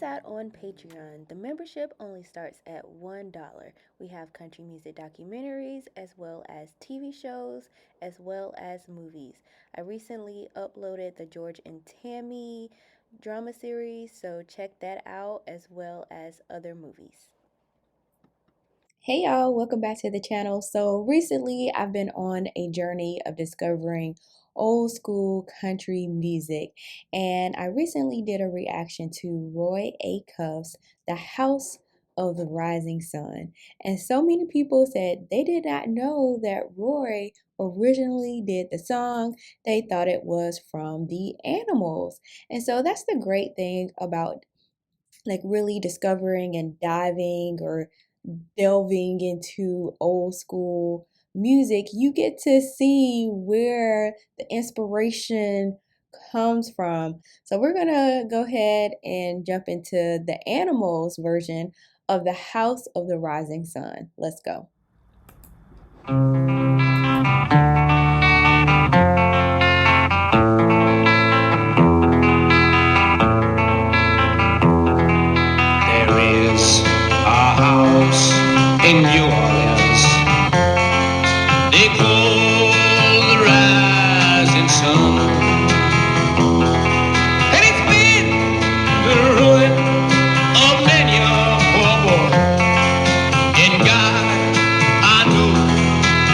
out on Patreon. The membership only starts at $1. We have country music documentaries as well as TV shows as well as movies. I recently uploaded the George and Tammy drama series, so check that out as well as other movies. Hey y'all, welcome back to the channel. So recently I've been on a journey of discovering old school country music, and I recently did a reaction to Roy Acuff's The House of the Rising Sun. And so many people said they did not know that Roy originally did the song. They thought it was from the Animals. And so that's the great thing about like really discovering and diving or delving into old school music. You get to see where the inspiration comes from. So we're gonna go ahead and jump into the Animals version of The House of the Rising Sun. Let's go. In New Orleans, they call the rising sun, and it's been the ruin of many a poor boy. In God, I know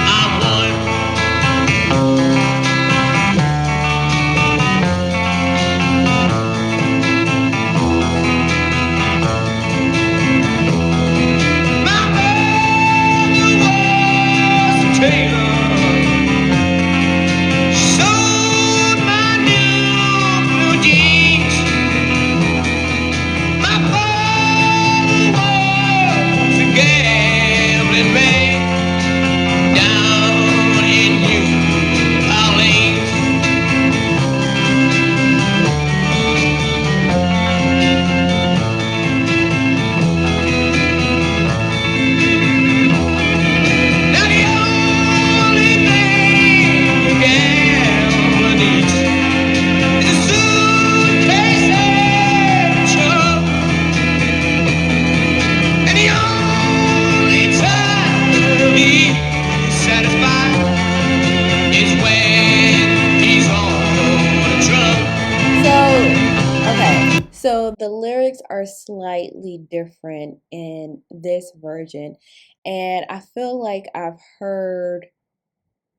I'm one. So the lyrics are slightly different in this version, and I feel like I've heard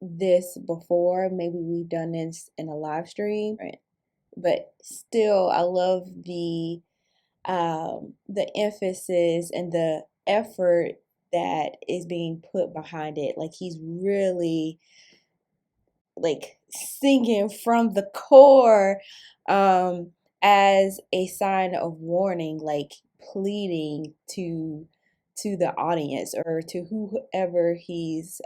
this before. Maybe we've done this in a live stream, but still I love the emphasis and the effort that is being put behind it. Like he's really like singing from the core, as a sign of warning, like pleading to the audience or to whoever he's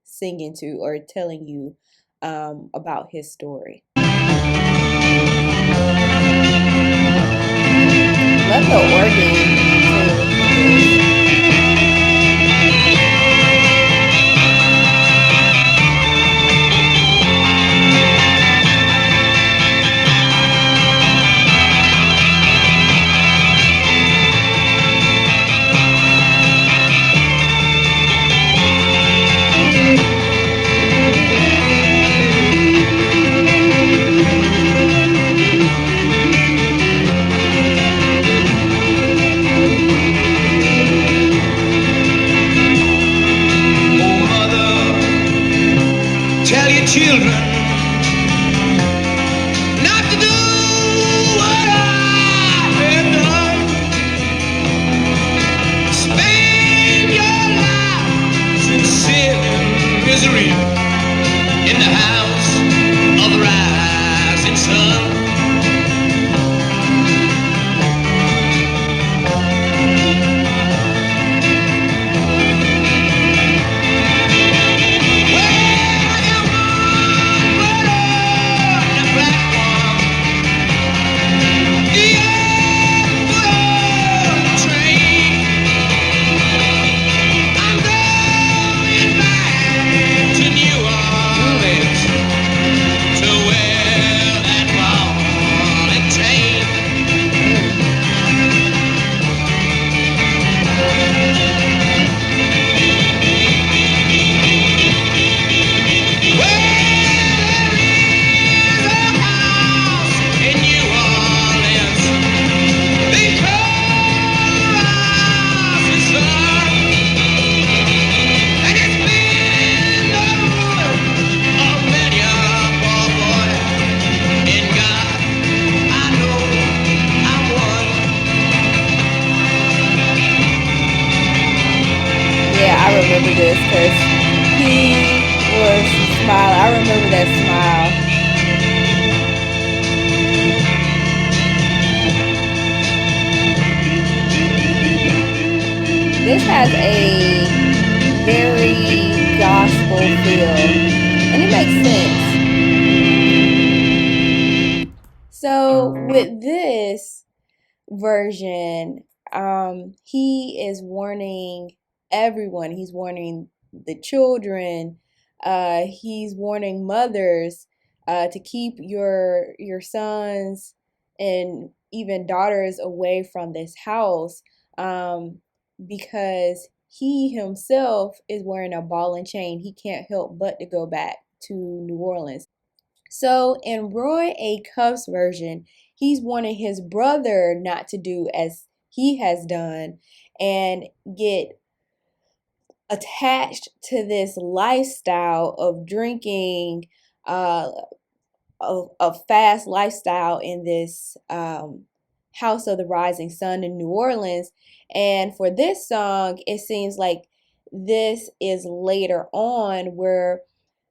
singing to or telling you about his story. Love the organ too. Children not to do what I have done. Spend your lives in sin and misery in the house of the rising sun. smile. I remember that smile. This has a very gospel feel, and it makes sense. So with this version, he is warning everyone. He's warning the children. He's warning mothers to keep your sons and even daughters away from this house, because he himself is wearing a ball and chain. He can't help but to go back to New Orleans. So in Roy A. Cuff's version, he's wanting his brother not to do as he has done and get attached to this lifestyle of drinking, uh, a fast lifestyle in this House of the Rising Sun in New Orleans. And for this song, it seems like this is later on where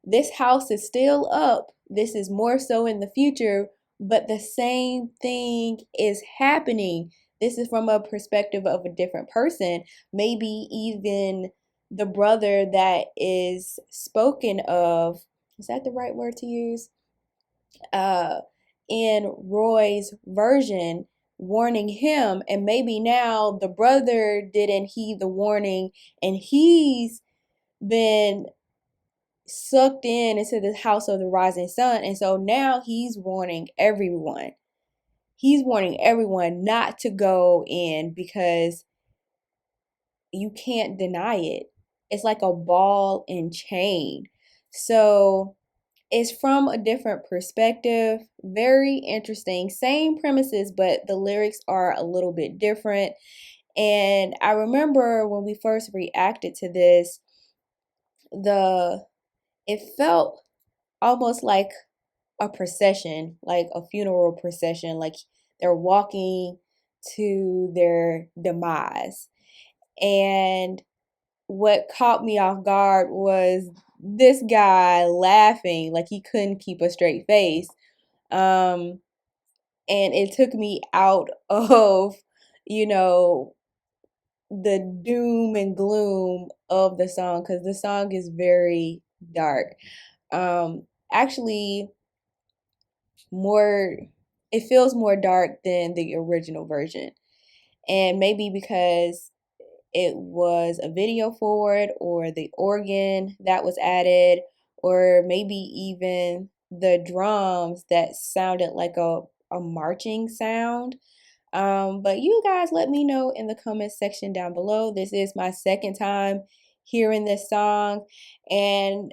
this house is still up. This is more so in the future, but the same thing is happening. This is from a perspective of a different person, maybe even the brother that is spoken of. Is that the right word to use? uh, in Roy's version, warning him, and maybe now the brother didn't heed the warning, and he's been sucked in into the House of the Rising Sun, and so now he's warning everyone. He's warning everyone not to go in because you can't deny it. It's like a ball and chain. So it's from a different perspective. Very interesting. Same premises, but the lyrics are a little bit different. And I remember when we first reacted to this, it felt almost like a procession, like a funeral procession, like they're walking to their demise. And what caught me off guard was this guy laughing like he couldn't keep a straight face. And it took me out of, you know, the doom and gloom of the song, because the song is very dark. Actually, more, it feels more dark than the original version. And maybe because it was a video for it, or the organ that was added, or maybe even the drums that sounded like a marching sound. But you guys let me know in the comment section down below. This is my second time hearing this song, and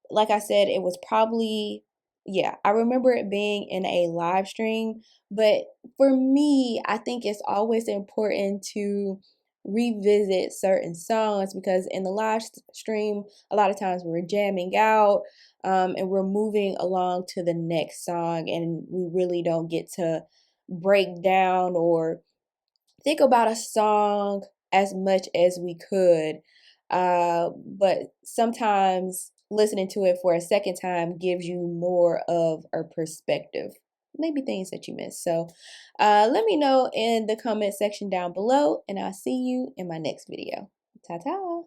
like I said, it was probably, yeah, I remember it being in a live stream, but for me, I think it's always important to revisit certain songs, because in the live stream, a lot of times we're jamming out, and we're moving along to the next song, and we really don't get to break down or think about a song as much as we could. But sometimes listening to it for a second time gives you more of a perspective, maybe things that you missed. So let me know in the comment section down below, and I'll see you in my next video. Ta-ta!